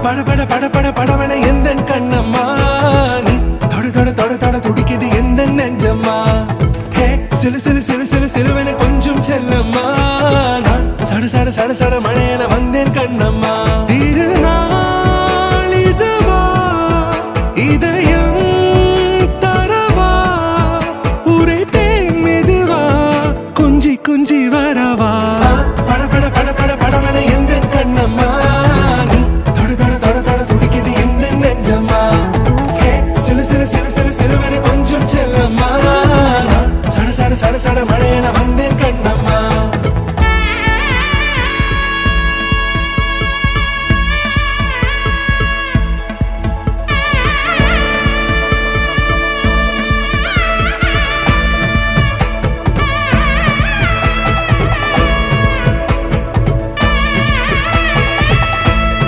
பட பட பட பட படவன எந்த கண்ணம்மா நீ தொட தொட தொட தொட துடிக்குது எந்த நெஞ்சம்மா ஹே சிலு சிலு சிலு சிலு சிலுவன கொஞ்சம் செல்லம்மா நான் சட சட சட சட மழை